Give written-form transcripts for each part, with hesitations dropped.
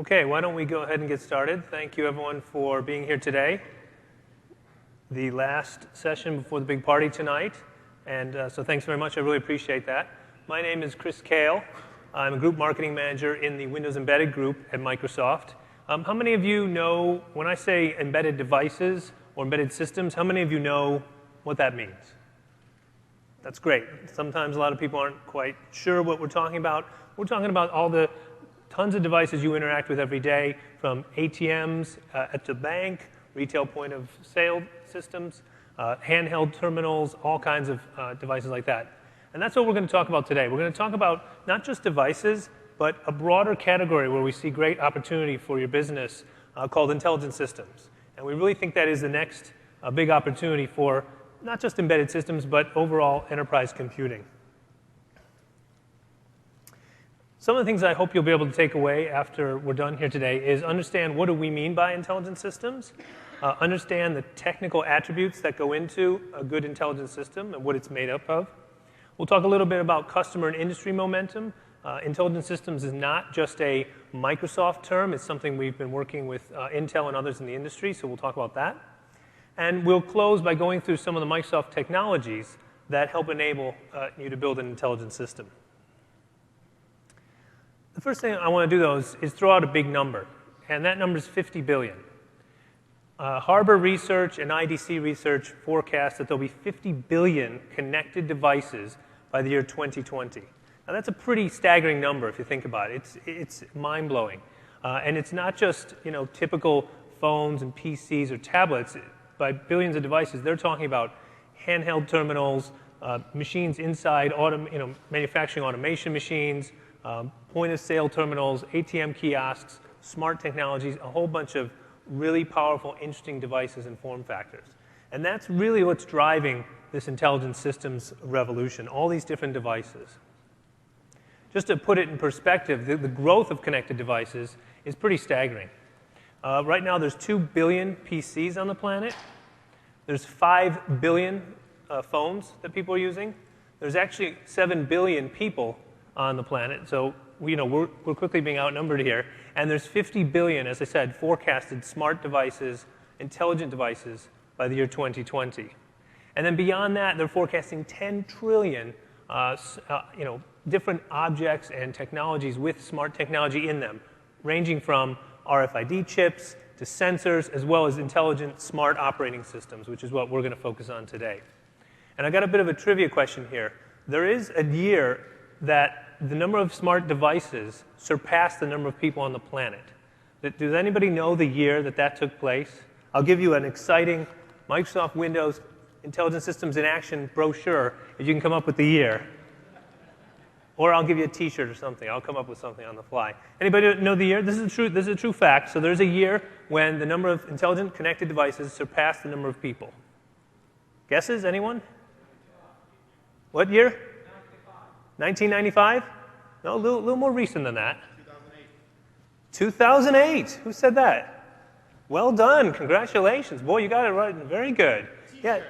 Okay, why don't we go ahead and get started. Thank you everyone for being here today. The last session before the big party tonight. And so thanks very much, I really appreciate that. My name is Chris Kale. I'm a group marketing manager in the Windows Embedded group at Microsoft. How many of you know, when I say embedded devices or embedded systems, how many of you know what that means? That's great. Sometimes a lot of people aren't quite sure what we're talking about. We're talking about all the tons of devices you interact with every day, from ATMs at the bank, retail point of sale systems, handheld terminals, all kinds of devices like that. And that's what we're going to talk about today. We're going to talk about not just devices, but a broader category where we see great opportunity for your business called intelligent systems. And we really think that is the next big opportunity for not just embedded systems, but overall enterprise computing. Some of the things I hope you'll be able to take away after we're done here today is understand what do we mean by intelligent systems, understand the technical attributes that go into a good intelligent system and what it's made up of. We'll talk a little bit about customer and industry momentum. Intelligent systems is not just a Microsoft term. It's something we've been working with Intel and others in the industry, so we'll talk about that. And we'll close by going through some of the Microsoft technologies that help enable you to build an intelligent system. The first thing I want to do, though, is throw out a big number, and that number is 50 billion. Harbor Research and IDC Research forecast that there'll be 50 billion connected devices by the year 2020. Now, that's a pretty staggering number if you think about it. It's mind-blowing. And it's not just typical phones and PCs or tablets. By billions of devices, they're talking about handheld terminals, machines inside manufacturing automation machines, point-of-sale terminals, ATM kiosks, smart technologies, a whole bunch of really powerful, interesting devices and form factors. And that's really what's driving this intelligent systems revolution, all these different devices. Just to put it in perspective, the growth of connected devices is pretty staggering. Right now, there's 2 billion PCs on the planet. There's 5 billion phones that people are using. There's actually 7 billion people on the planet, so we're quickly being outnumbered here. And there's 50 billion, as I said, forecasted smart devices, intelligent devices by the year 2020. And then beyond that, they're forecasting 10 trillion different objects and technologies with smart technology in them, ranging from RFID chips to sensors, as well as intelligent smart operating systems, which is what we're going to focus on today. And I got a bit of a trivia question here. There is a year that the number of smart devices surpassed the number of people on the planet. Does anybody know the year that took place? I'll give you an exciting Microsoft Windows Intelligent Systems in Action brochure if you can come up with the year. Or I'll give you a T-shirt or something. I'll come up with something on the fly. Anybody know the year? This is a true fact. So there's a year when the number of intelligent connected devices surpassed the number of people. Guesses? Anyone? What year? 1995? No, a little more recent than that. 2008. Who said that? Well done. Congratulations. Boy, you got it right. Very good. Yeah.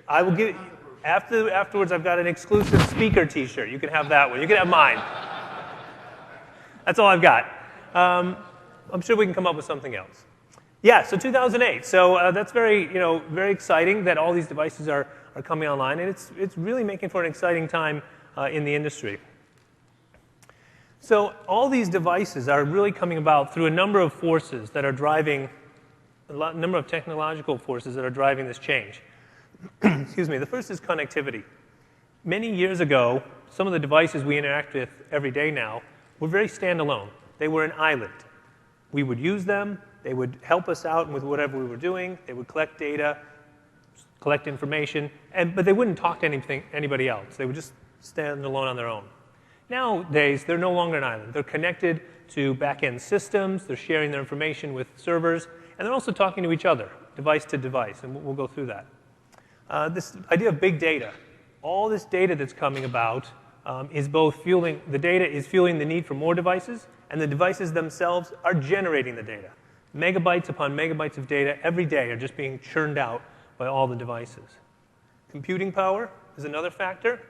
I will give afterwards I've got an exclusive speaker T-shirt. You can have that one. You can have mine. That's all I've got. I'm sure we can come up with something else. Yeah, so 2008. So that's very exciting that all these devices are coming online, and it's really making for an exciting time in the industry. So all these devices are really coming about through a number of forces that are driving, a number of technological forces that are driving this change. Excuse me. The first is connectivity. Many years ago, some of the devices we interact with every day now were very standalone. They were an island. We would use them. They would help us out with whatever we were doing. They would collect data, collect information, but they wouldn't talk to anybody else. They would just stand alone on their own. Nowadays, they're no longer an island. They're connected to back-end systems. They're sharing their information with servers, and they're also talking to each other, device to device, and we'll go through that. This idea of big data, all this data that's coming about is both fueling the need for more devices, and the devices themselves are generating the data. Megabytes upon megabytes of data every day are just being churned out by all the devices. Computing power is another factor.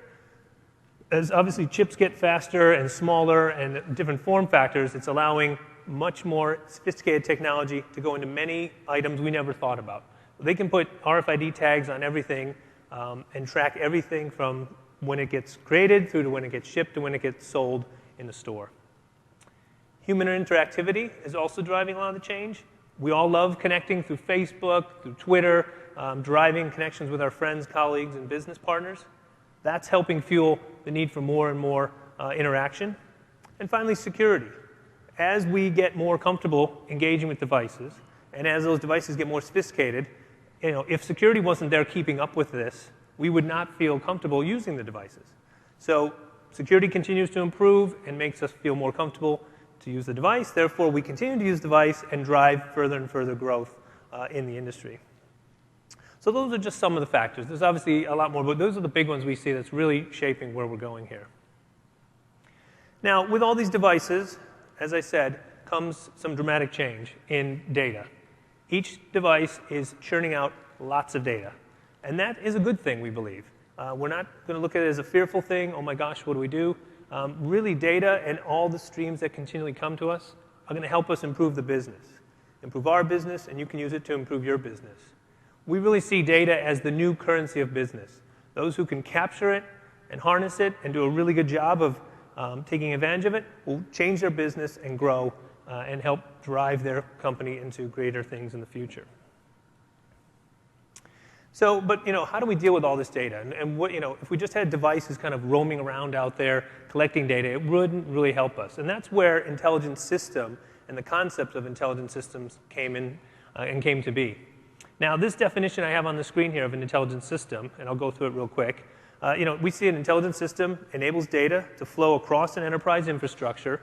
As obviously chips get faster and smaller and different form factors, it's allowing much more sophisticated technology to go into many items we never thought about. They can put RFID tags on everything and track everything from when it gets created through to when it gets shipped to when it gets sold in the store. Human interactivity is also driving a lot of the change. We all love connecting through Facebook, through Twitter, driving connections with our friends, colleagues, and business partners. That's helping fuel the need for more and more interaction. And finally, security. As we get more comfortable engaging with devices, and as those devices get more sophisticated, if security wasn't there keeping up with this, we would not feel comfortable using the devices. So security continues to improve and makes us feel more comfortable to use the device. Therefore, we continue to use the device and drive further and further growth in the industry. So those are just some of the factors. There's obviously a lot more, but those are the big ones we see that's really shaping where we're going here. Now, with all these devices, as I said, comes some dramatic change in data. Each device is churning out lots of data. And that is a good thing, we believe. We're not going to look at it as a fearful thing. Oh my gosh, what do we do? Really, data and all the streams that continually come to us are going to help us improve the business. Improve our business, and you can use it to improve your business. We really see data as the new currency of business. Those who can capture it and harness it and do a really good job of taking advantage of it will change their business and grow and help drive their company into greater things in the future. So, but how do we deal with all this data? And what, if we just had devices kind of roaming around out there collecting data, it wouldn't really help us. And that's where intelligent system and the concept of intelligent systems came in and came to be. Now, this definition I have on the screen here of an intelligent system, and I'll go through it real quick. We see an intelligent system enables data to flow across an enterprise infrastructure,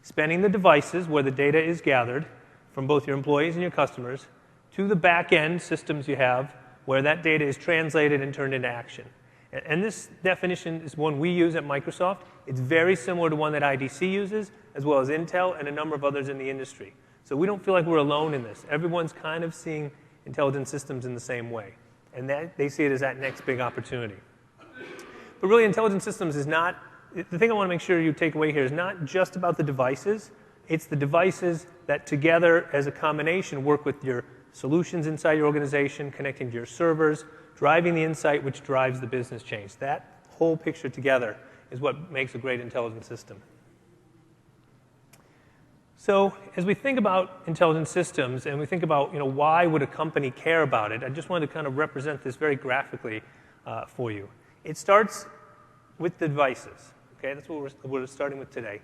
spanning the devices where the data is gathered from both your employees and your customers to the back-end systems you have where that data is translated and turned into action. And this definition is one we use at Microsoft. It's very similar to one that IDC uses, as well as Intel and a number of others in the industry. So we don't feel like we're alone in this. Everyone's kind of seeing intelligent systems in the same way. And they see it as that next big opportunity. But really, intelligent systems is not, the thing I want to make sure you take away here is not just about the devices. It's the devices that together as a combination work with your solutions inside your organization, connecting to your servers, driving the insight which drives the business change. That whole picture together is what makes a great intelligent system. So as we think about intelligent systems and we think about why would a company care about it, I just wanted to kind of represent this very graphically for you. It starts with the devices. Okay, that's what we're starting with today.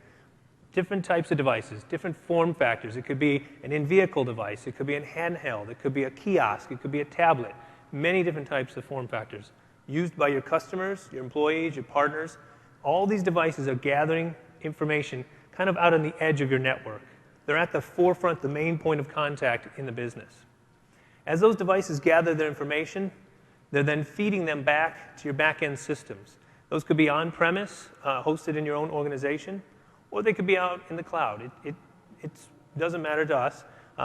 Different types of devices, different form factors. It could be an in-vehicle device. It could be a handheld. It could be a kiosk. It could be a tablet. Many different types of form factors used by your customers, your employees, your partners. All these devices are gathering information kind of out on the edge of your network. They're at the forefront, the main point of contact in the business. As those devices gather their information, they're then feeding them back to your back-end systems. Those could be on-premise, hosted in your own organization, or they could be out in the cloud. It doesn't matter to us.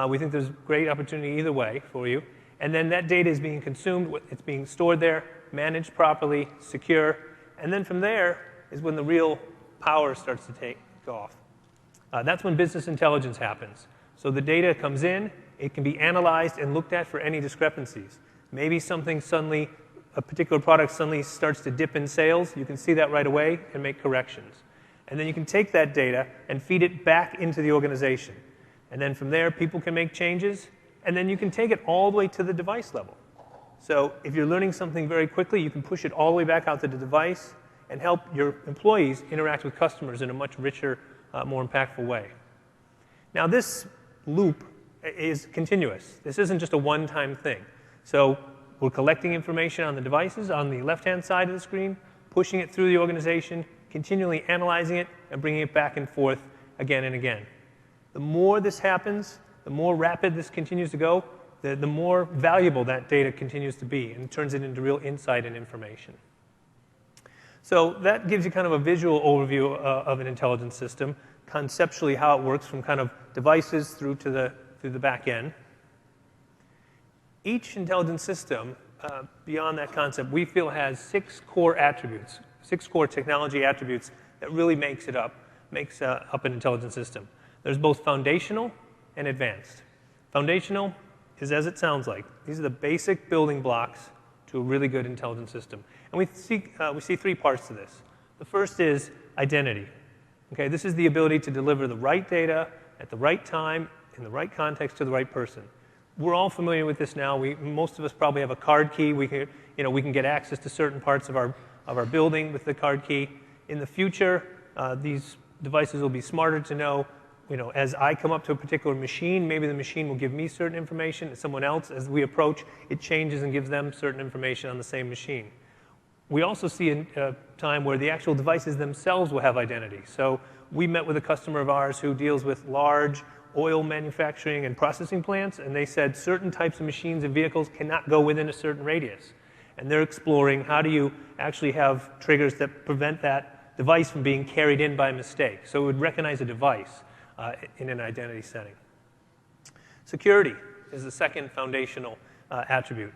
We think there's great opportunity either way for you. And then that data is being consumed. It's being stored there, managed properly, secure. And then from there is when the real power starts to take off. That's when business intelligence happens. So the data comes in. It can be analyzed and looked at for any discrepancies. Maybe something suddenly, a particular product suddenly starts to dip in sales. You can see that right away and make corrections. And then you can take that data and feed it back into the organization. And then from there, people can make changes. And then you can take it all the way to the device level. So if you're learning something very quickly, you can push it all the way back out to the device and help your employees interact with customers in a much richer, more impactful way. Now, this loop is continuous. This isn't just a one-time thing. So we're collecting information on the devices on the left-hand side of the screen, pushing it through the organization, continually analyzing it, and bringing it back and forth again and again. The more this happens, the more rapid this continues to go, the more valuable that data continues to be, and it turns it into real insight and information. So that gives you kind of a visual overview of an intelligent system, conceptually how it works from kind of devices through to the back end. Each intelligent system, beyond that concept, we feel has 6 core attributes, 6 core technology attributes that really makes up an intelligent system. There's both foundational and advanced. Foundational is as it sounds like. These are the basic building blocks to a really good intelligent system. And we see three parts to this. The first is identity. Okay, this is the ability to deliver the right data at the right time, in the right context, to the right person. We're all familiar with this now. Most of us probably have a card key. We can get access to certain parts of our building with the card key. In the future, these devices will be smarter to know, as I come up to a particular machine, maybe the machine will give me certain information. Someone else, as we approach, it changes and gives them certain information on the same machine. We also see a time where the actual devices themselves will have identity. So we met with a customer of ours who deals with large oil manufacturing and processing plants, and they said certain types of machines and vehicles cannot go within a certain radius. And they're exploring how do you actually have triggers that prevent that device from being carried in by mistake. So it would recognize a device in an identity setting. Security is the second foundational attribute.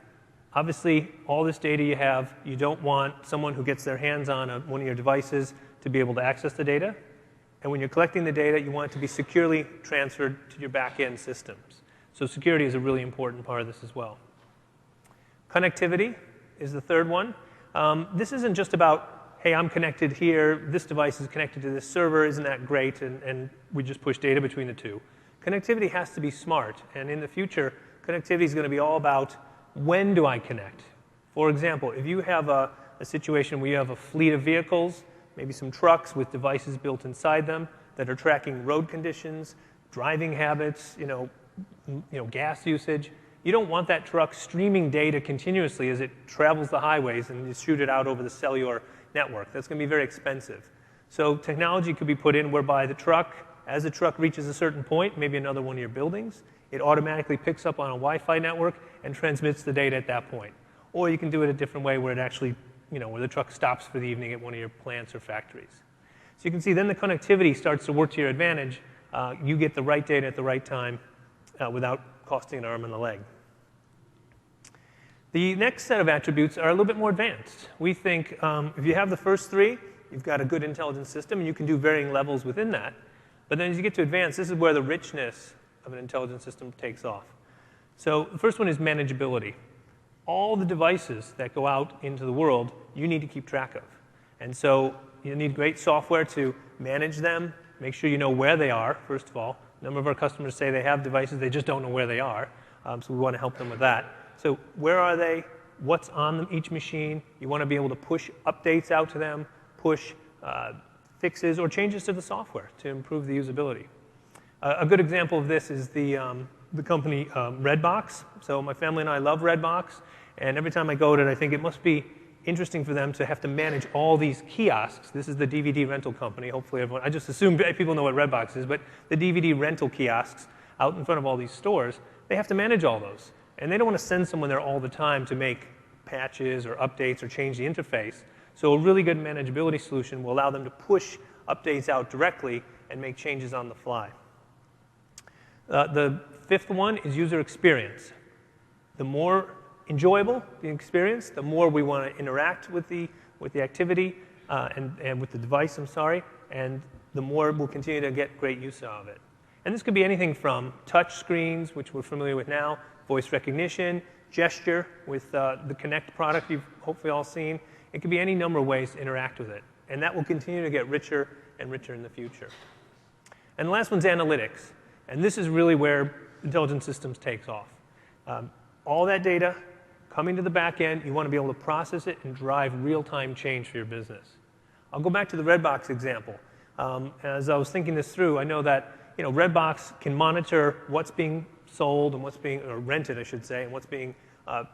Obviously, all this data you have, you don't want someone who gets their hands on one of your devices to be able to access the data. And when you're collecting the data, you want it to be securely transferred to your back-end systems. So security is a really important part of this as well. Connectivity is the third one. This isn't just about, hey, I'm connected here, this device is connected to this server, isn't that great, and we just push data between the two. Connectivity has to be smart, and in the future, connectivity is going to be all about when do I connect. For example, if you have a situation where you have a fleet of vehicles, maybe some trucks with devices built inside them that are tracking road conditions, driving habits, gas usage. You don't want that truck streaming data continuously as it travels the highways and you shoot it out over the cellular network. That's going to be very expensive. So technology could be put in whereby as the truck reaches a certain point, maybe another one of your buildings, it automatically picks up on a Wi-Fi network and transmits the data at that point. Or you can do it a different way where it actually where the truck stops for the evening at one of your plants or factories. So you can see then the connectivity starts to work to your advantage. You get the right data at the right time without costing an arm and a leg. The next set of attributes are a little bit more advanced. We think if you have the first three, you've got a good intelligence system, and you can do varying levels within that. But then as you get to advanced, this is where the richness of an intelligence system takes off. So the first one is manageability. All the devices that go out into the world, you need to keep track of. And so you need great software to manage them, make sure you know where they are, first of all. A number of our customers say they have devices, they just don't know where they are. So we want to help them with that. So where are they? What's on each machine? You want to be able to push updates out to them, push fixes or changes to the software to improve the usability. A good example of this is the company Redbox. So my family and I love Redbox, and every time I go to it, I think it must be interesting for them to have to manage all these kiosks. This is the DVD rental company. Hopefully everyone, I just assume people know what Redbox is, but the DVD rental kiosks out in front of all these stores, they have to manage all those. And they don't want to send someone there all the time to make patches or updates or change the interface. So a really good manageability solution will allow them to push updates out directly and make changes on the fly. The fifth one is user experience. The more enjoyable the experience, the more we want to interact with the activity and with the device, and the more we'll continue to get great use of it. And this could be anything from touch screens, which we're familiar with now, voice recognition, gesture with the Connect product you've hopefully all seen. It could be any number of ways to interact with it. And that will continue to get richer and richer in the future. And the last one's analytics. And this is really where intelligent systems takes off. All that data coming to the back end, you want to be able to process it and drive real-time change for your business. I'll go back to the Redbox example. As I was thinking this through, I know that Redbox can monitor what's being sold and or rented, I should say, and what's being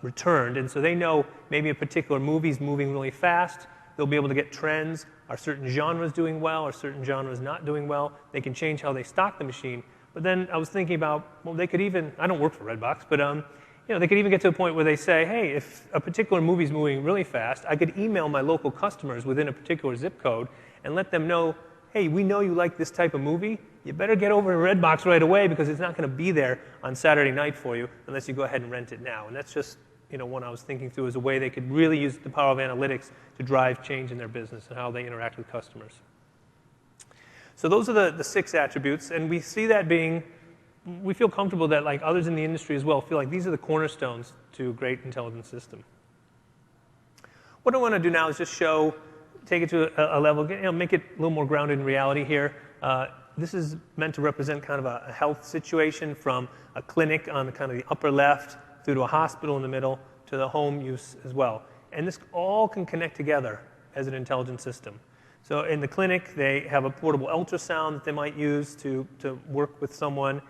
returned. And so they know maybe a particular movie is moving really fast. They'll be able to get trends. Are certain genres doing well? Are certain genres not doing well? They can change how they stock the machine. But then I was thinking about, well, they could even, I don't work for Redbox, but they could even get to a point where they say, hey, if a particular movie is moving really fast, I could email my local customers within a particular zip code and let them know, hey, we know you like this type of movie. You better get over to Redbox right away because it's not going to be there on Saturday night for you unless you go ahead and rent it now. And that's just one I was thinking through as a way they could really use the power of analytics to drive change in their business and how they interact with customers. So those are the 6 attributes, and we see that being, we feel comfortable that like others in the industry as well feel like these are the cornerstones to a great intelligent system. What I want to do now is just show, take it to a level, make it a little more grounded in reality here. This is meant to represent kind of a health situation from a clinic on the kind of the upper left through to a hospital in the middle to the home use as well. And this all can connect together as an intelligent system. So in the clinic, they have a portable ultrasound that they might use to work with someone.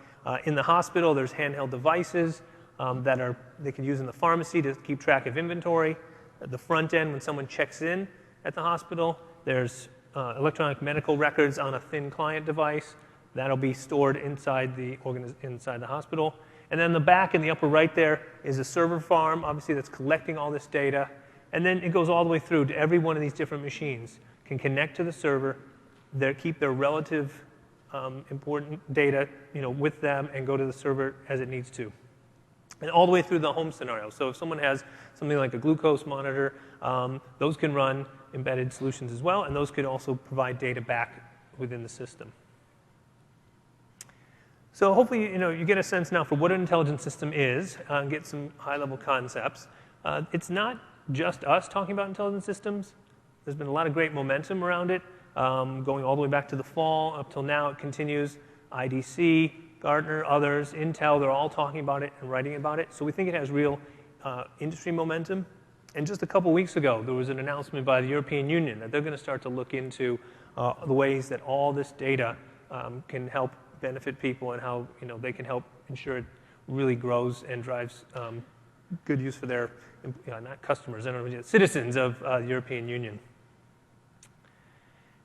In the hospital, there's handheld devices that they can use in the pharmacy to keep track of inventory. At the front end, when someone checks in at the hospital, there's electronic medical records on a thin client device. That'll be stored inside the hospital. And then the back in the upper right there is a server farm, obviously, that's collecting all this data. And then it goes all the way through to every one of these different machines can connect to the server, keep their relative important data with them and go to the server as it needs to. And all the way through the home scenario. So if someone has something like a glucose monitor, those can run embedded solutions as well, and those could also provide data back within the system. So hopefully you get a sense now for what an intelligent system is, and get some high-level concepts. It's not just us talking about intelligent systems. There's been a lot of great momentum around it, going all the way back to the fall. Up till now, it continues. IDC, Gartner, others, Intel, they're all talking about it and writing about it. So we think it has real industry momentum. And just a couple weeks ago, there was an announcement by the European Union that they're going to start to look into the ways that all this data can help benefit people and how they can help ensure it really grows and drives good use for their not customers, citizens of the European Union.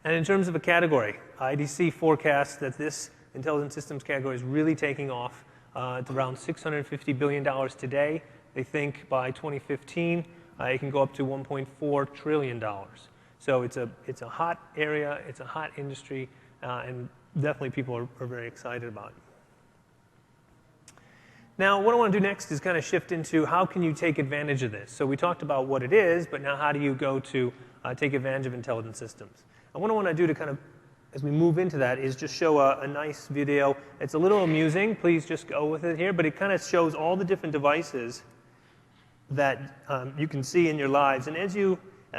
And in terms of a category, IDC forecasts that this intelligent systems category is really taking off. It's around $650 billion today. They think by 2015, it can go up to $1.4 trillion. So it's a hot area, it's a hot industry, and definitely people are very excited about it. Now, what I want to do next is kind of shift into how can you take advantage of this. So we talked about what it is, but now how do you go to take advantage of intelligent systems? And what I want to do to kind of, as we move into that, is just show a nice video. It's a little amusing. Please just go with it here. But it kind of shows all the different devices that you can see in your lives. And as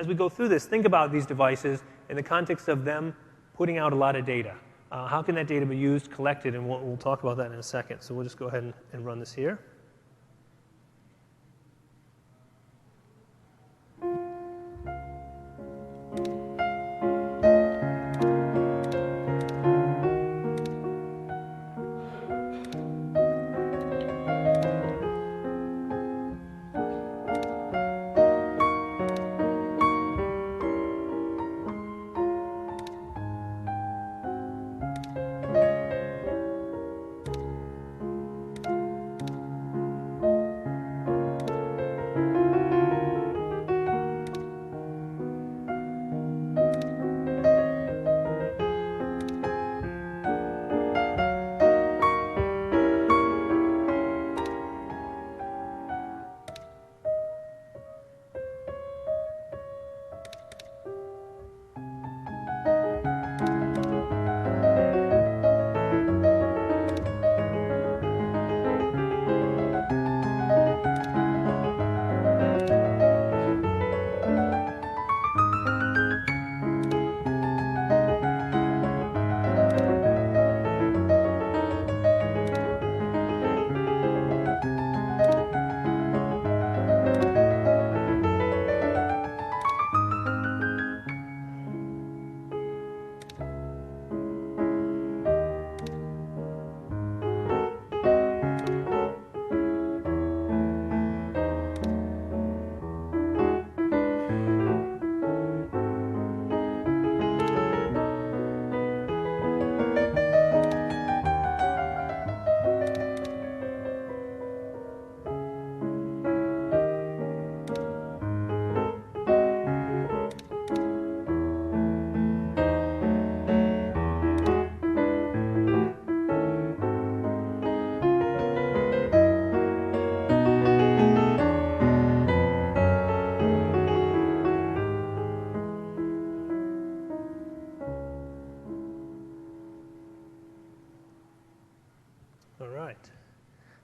we go through this, think about these devices in the context of them putting out a lot of data. How can that data be used, collected? And we'll talk about that in a second. So we'll just go ahead and run this here.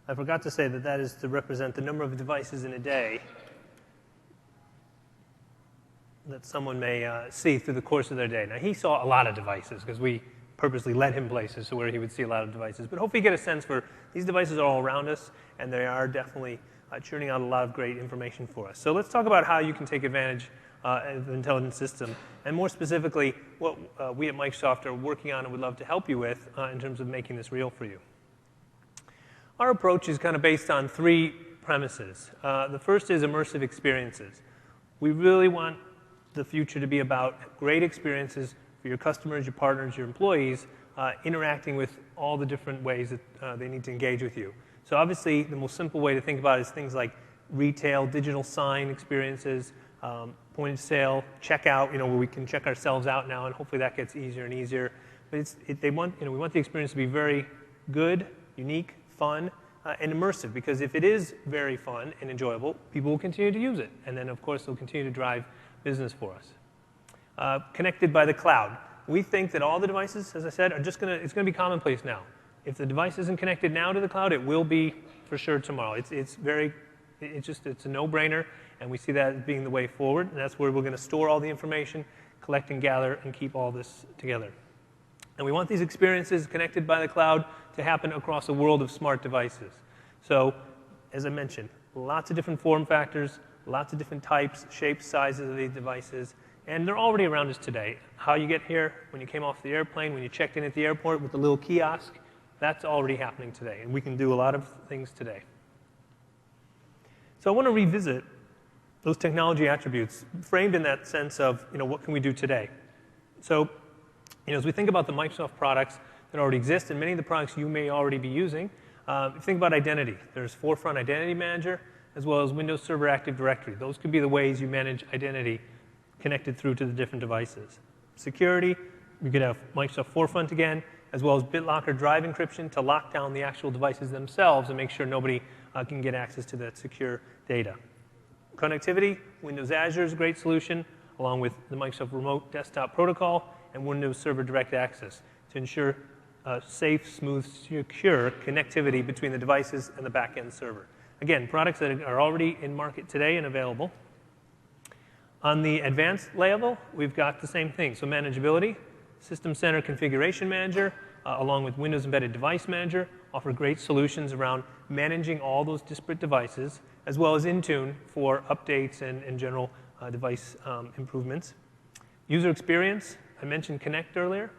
I forgot to say that that is to represent the number of devices in a day that someone may see through the course of their day. Now, he saw a lot of devices because we purposely led him places so where he would see a lot of devices. But hopefully you get a sense for these devices are all around us, and they are definitely churning out a lot of great information for us. So let's talk about how you can take advantage of the intelligent system, and more specifically, what we at Microsoft are working on and would love to help you with in terms of making this real for you. Our approach is kind of based on three premises. The first is immersive experiences. We really want the future to be about great experiences for your customers, your partners, your employees, interacting with all the different ways that they need to engage with you. So obviously, the most simple way to think about it is things like retail, digital sign experiences, point of sale, checkout, where we can check ourselves out now, and hopefully that gets easier and easier. But we want the experience to be very good, unique, fun, and immersive, because if it is very fun and enjoyable, people will continue to use it. And then, of course, they'll continue to drive business for us. Connected by the cloud. We think that all the devices, as I said, it's going to be commonplace now. If the device isn't connected now to the cloud, it will be for sure tomorrow. It's a no-brainer, and we see that as being the way forward. And that's where we're going to store all the information, collect and gather, and keep all this together. And we want these experiences connected by the cloud to happen across a world of smart devices. So, as I mentioned, lots of different form factors, lots of different types, shapes, sizes of these devices, and they're already around us today. How you get here, when you came off the airplane, when you checked in at the airport with the little kiosk, that's already happening today, and we can do a lot of things today. So I want to revisit those technology attributes framed in that sense of, what can we do today? So, as we think about the Microsoft products that already exist, and many of the products you may already be using, think about identity. There's Forefront Identity Manager, as well as Windows Server Active Directory. Those could be the ways you manage identity connected through to the different devices. Security, you could have Microsoft Forefront again, as well as BitLocker drive encryption to lock down the actual devices themselves and make sure nobody can get access to that secure data. Connectivity, Windows Azure is a great solution, along with the Microsoft Remote Desktop Protocol and Windows Server Direct Access to ensure safe, smooth, secure connectivity between the devices and the back-end server. Again, products that are already in market today and available. On the advanced level, we've got the same thing. So manageability, System Center Configuration Manager, along with Windows Embedded Device Manager, offer great solutions around managing all those disparate devices, as well as Intune for updates and general device improvements. User experience, I mentioned Connect earlier.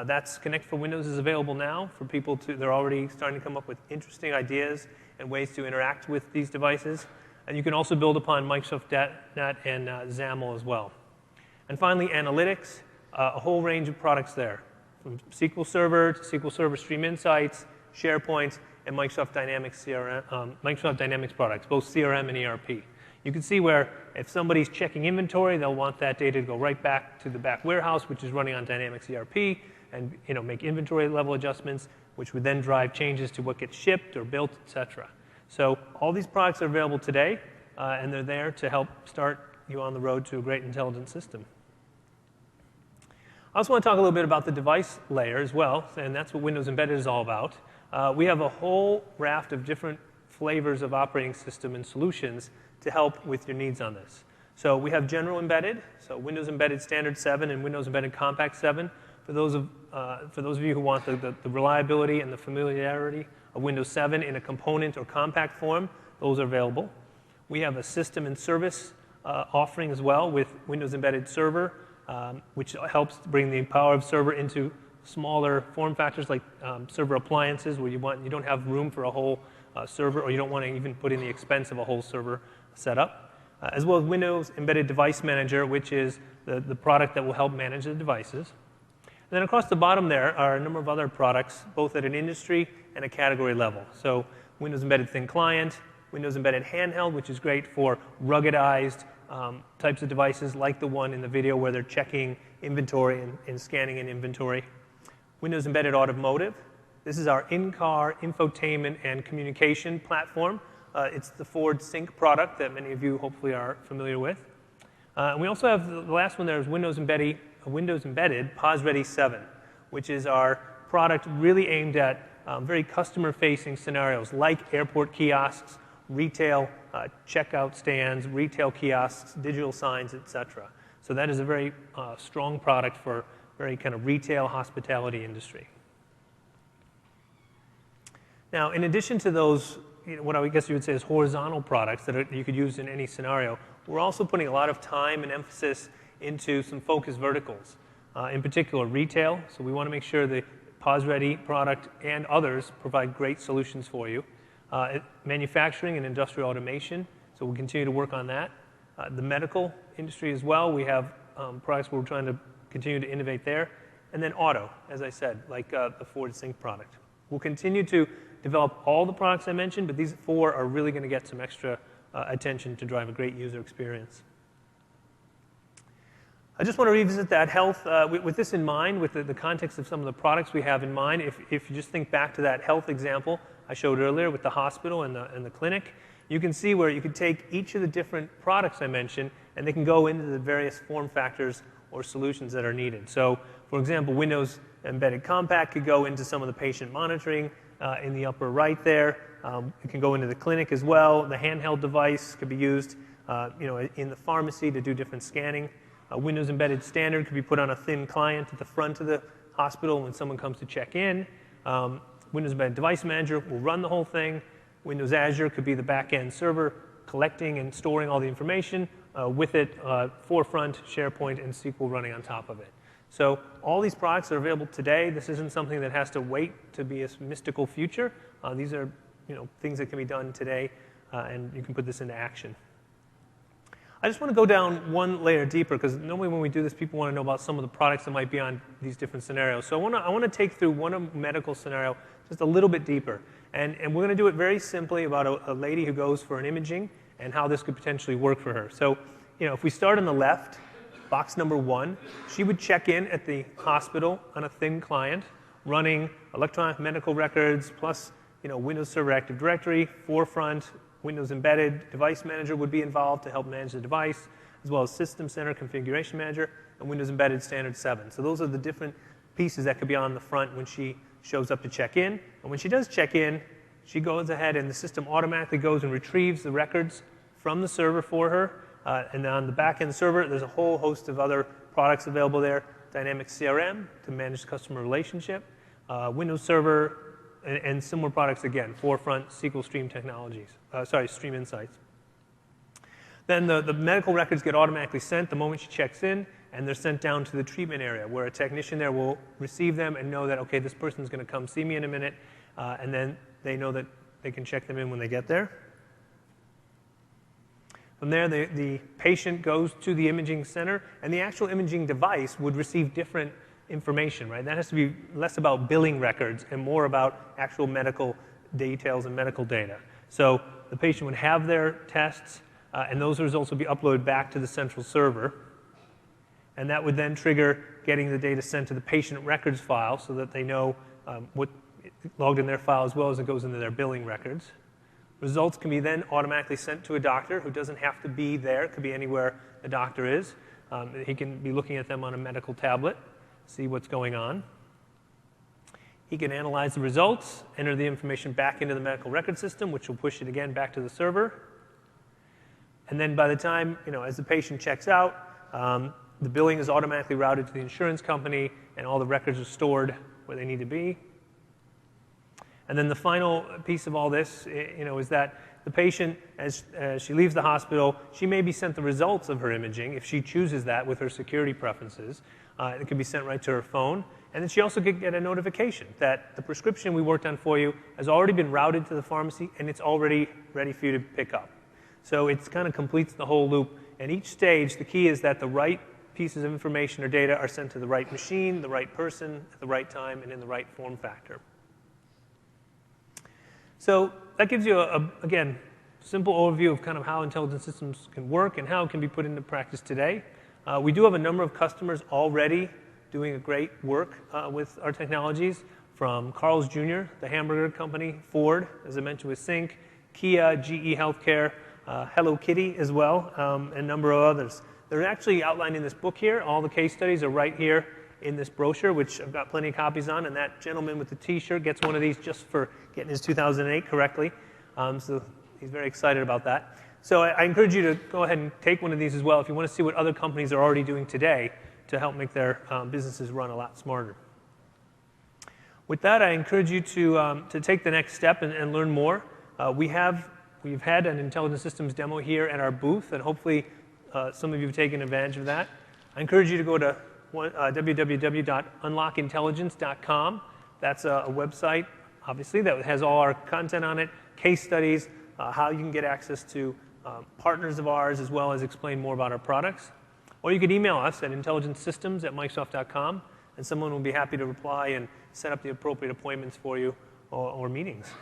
That's Connect for Windows is available now for people they're already starting to come up with interesting ideas and ways to interact with these devices. And you can also build upon Microsoft .NET and XAML as well. And finally, analytics, a whole range of products there, from SQL Server to SQL Server Stream Insights, SharePoint, and Microsoft Dynamics Microsoft Dynamics products, both CRM and ERP. You can see where if somebody's checking inventory, they'll want that data to go right back to the back warehouse, which is running on Dynamics ERP, and make inventory level adjustments, which would then drive changes to what gets shipped or built, et cetera. So all these products are available today, and they're there to help start you on the road to a great intelligent system. I also want to talk a little bit about the device layer as well, and that's what Windows Embedded is all about. We have a whole raft of different flavors of operating system and solutions to help with your needs on this. So we have General Embedded, so Windows Embedded Standard 7 and Windows Embedded Compact 7. For those of you who want the reliability and the familiarity of Windows 7 in a component or compact form, those are available. We have a system and service offering as well with Windows Embedded Server, which helps bring the power of server into smaller form factors like server appliances where you don't have room for a whole server, or you don't want to even put in the expense of a whole server setup, as well as Windows Embedded Device Manager, which is the product that will help manage the devices. And then across the bottom there are a number of other products, both at an industry and a category level. So Windows Embedded Thin Client, Windows Embedded Handheld, which is great for ruggedized types of devices like the one in the video where they're checking inventory and scanning an inventory. Windows Embedded Automotive. This is our in-car infotainment and communication platform. It's the Ford Sync product that many of you hopefully are familiar with. And we also have the last one there is Windows Embedded POS Ready 7, which is our product really aimed at very customer-facing scenarios like airport kiosks, retail checkout stands, retail kiosks, digital signs, etc. So that is a very strong product for very kind of retail hospitality industry. Now, in addition to those, what I guess you would say is horizontal products that you could use in any scenario, we're also putting a lot of time and emphasis into some focus verticals, in particular retail. So we want to make sure the POS-ready product and others provide great solutions for you. Manufacturing and industrial automation, so we'll continue to work on that. The medical industry as well, we have products where we're trying to continue to innovate there. And then auto, as I said, like the Ford Sync product. We'll continue to develop all the products I mentioned, but these 4 are really going to get some extra attention to drive a great user experience. I just want to revisit that health. With this in mind, with the context of some of the products we have in mind, if you just think back to that health example I showed earlier with the hospital and the clinic, you can see where you could take each of the different products I mentioned, and they can go into the various form factors or solutions that are needed. So, for example, Windows Embedded Compact could go into some of the patient monitoring in the upper right there. It can go into the clinic as well. The handheld device could be used in the pharmacy to do different scanning. Windows Embedded Standard could be put on a thin client at the front of the hospital when someone comes to check in. Windows Embedded Device Manager will run the whole thing. Windows Azure could be the back-end server collecting and storing all the information. With it, Forefront, SharePoint, and SQL running on top of it. So all these products are available today. This isn't something that has to wait to be a mystical future. These are things that can be done today, and you can put this into action. I just want to go down one layer deeper, because normally when we do this, people want to know about some of the products that might be on these different scenarios. So I want to take through one medical scenario just a little bit deeper. And we're going to do it very simply about a lady who goes for an imaging and how this could potentially work for her. So if we start on the left, box number 1, she would check in at the hospital on a thin client, running electronic medical records, plus Windows Server Active Directory, Forefront, Windows Embedded Device Manager would be involved to help manage the device, as well as System Center Configuration Manager, and Windows Embedded Standard 7. So those are the different pieces that could be on the front when she shows up to check in. And when she does check in, she goes ahead and the system automatically goes and retrieves the records from the server for her. And on the back-end server, there's a whole host of other products available there. Dynamic CRM to manage the customer relationship, Windows Server, and similar products again, Forefront, SQL Stream Technologies, Stream Insights. Then the medical records get automatically sent the moment she checks in, and they're sent down to the treatment area where a technician there will receive them and know that, okay, this person's going to come see me in a minute, and then they know that they can check them in when they get there. From there, the patient goes to the imaging center, and the actual imaging device would receive different information, right? That has to be less about billing records and more about actual medical details and medical data. So the patient would have their tests, and those results would be uploaded back to the central server. And that would then trigger getting the data sent to the patient records file so that they know what logged in their file as well as it goes into their billing records. Results can be then automatically sent to a doctor who doesn't have to be there. It could be anywhere the doctor is. He can be looking at them on a medical tablet, see what's going on. He can analyze the results, enter the information back into the medical record system, which will push it again back to the server. And then by the time, as the patient checks out, the billing is automatically routed to the insurance company, and all the records are stored where they need to be. And then the final piece of all this, is that the patient, as she leaves the hospital, she may be sent the results of her imaging if she chooses that with her security preferences. It can be sent right to her phone. And then she also could get a notification that the prescription we worked on for you has already been routed to the pharmacy, and it's already ready for you to pick up. So it kind of completes the whole loop. And each stage, the key is that the right pieces of information or data are sent to the right machine, the right person, at the right time, and in the right form factor. So that gives you, again, simple overview of kind of how intelligent systems can work and how it can be put into practice today. We do have a number of customers already doing a great work with our technologies, from Carl's Jr., the hamburger company, Ford, as I mentioned with Sync, Kia, GE Healthcare, Hello Kitty as well, and a number of others. They're actually outlined in this book here. All the case studies are right here in this brochure, which I've got plenty of copies on, and that gentleman with the T-shirt gets one of these just for getting his 2008 correctly. So he's very excited about that. So I encourage you to go ahead and take one of these as well if you want to see what other companies are already doing today to help make their businesses run a lot smarter. With that, I encourage you to take the next step and learn more. We've had an intelligent systems demo here at our booth, and hopefully some of you have taken advantage of that. I encourage you to go to www.unlockintelligence.com. That's a website, obviously, that has all our content on it, case studies, how you can get access to partners of ours, as well as explain more about our products. Or you could email us at intelligentsystems@microsoft.com, and someone will be happy to reply and set up the appropriate appointments for you or meetings.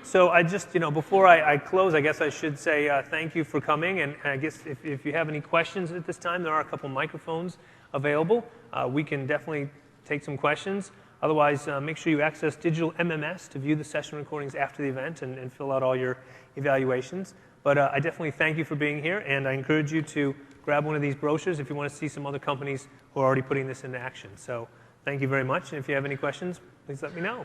So I just, before I close, I guess I should say thank you for coming. And I guess if you have any questions at this time, there are a couple microphones available. We can definitely take some questions. Otherwise, make sure you access digital MMS to view the session recordings after the event and fill out all your evaluations. But I definitely thank you for being here, and I encourage you to grab one of these brochures if you want to see some other companies who are already putting this into action. So thank you very much, and if you have any questions, please let me know.